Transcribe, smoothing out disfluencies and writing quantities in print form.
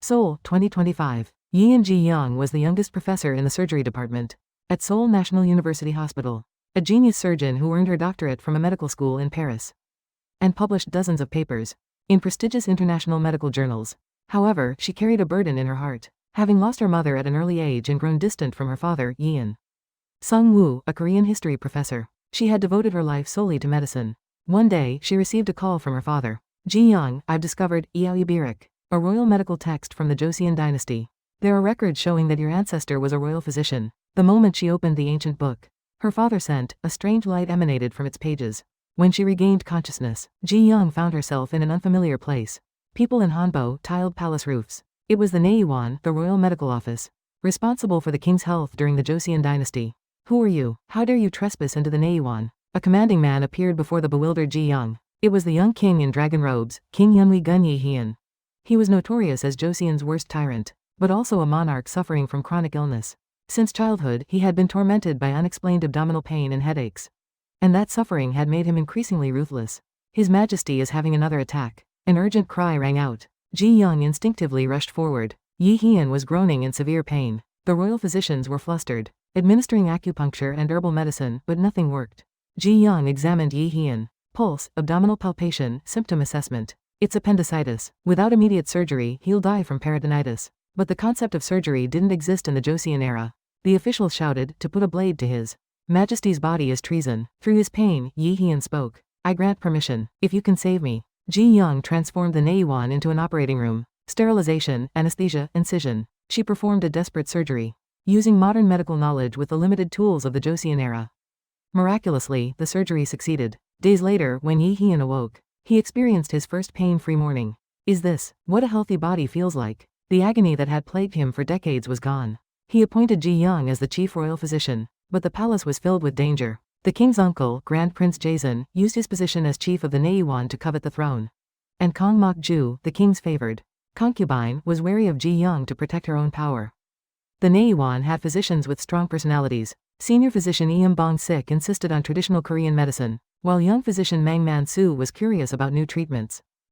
Seoul, 2025. Yeon Ji-young was the youngest professor in the surgery department at Seoul National University Hospital, a genius surgeon who earned her doctorate from a medical school in Paris and published dozens of papers in prestigious international medical journals. However, she carried a burden in her heart, having lost her mother at an early age and grown distant from her father, Yeon Sung-woo, a Korean history professor. She had devoted her life solely to medicine. One day, she received a call from her father. Ji-young, I've discovered 이야기를, a royal medical text from the Joseon dynasty. There are records showing that your ancestor was a royal physician. The moment she opened the ancient book, her father sent, a strange light emanated from its pages. When she regained consciousness, Ji-young found herself in an unfamiliar place. People in Hanbo, tiled palace roofs. It was the Naewon, the royal medical office, responsible for the king's health during the Joseon dynasty. Who are you? How dare you trespass into the Naewon? A commanding man appeared before the bewildered Ji-young. It was the young king in dragon robes, King Yeonwi Gun-yi-hyun. He was notorious as Joseon's worst tyrant, but also a monarch suffering from chronic illness. Since childhood, he had been tormented by unexplained abdominal pain and headaches, and that suffering had made him increasingly ruthless. His Majesty is having another attack. An urgent cry rang out. Ji-young instinctively rushed forward. Yi-hyun was groaning in severe pain. The royal physicians were flustered, administering acupuncture and herbal medicine, but nothing worked. Ji-young examined Yi-hyun. Pulse, abdominal palpation, symptom assessment. It's appendicitis. Without immediate surgery, he'll die from peritonitis. But the concept of surgery didn't exist in the Joseon era. The officials shouted to put a blade to his Majesty's body is treason. Through his pain, Yi-hyun spoke. I grant permission, if you can save me. Ji-young transformed the Naewon into an operating room. Sterilization, anesthesia, incision. She performed a desperate surgery, using modern medical knowledge with the limited tools of the Joseon era. Miraculously, the surgery succeeded. Days later, when Yi-hyun awoke, he experienced his first pain-free morning. Is this what a healthy body feels like? The agony that had plagued him for decades was gone. He appointed Ji-young as the chief royal physician, but the palace was filled with danger. The king's uncle, Grand Prince Jason, used his position as chief of the Naewon to covet the throne. And Kong Mok-ju, the king's favored concubine, was wary of Ji-young to protect her own power. The Naewon had physicians with strong personalities. Senior physician Eum Bong-sik insisted on traditional Korean medicine, while young physician Mang Man-soo was curious about new treatments.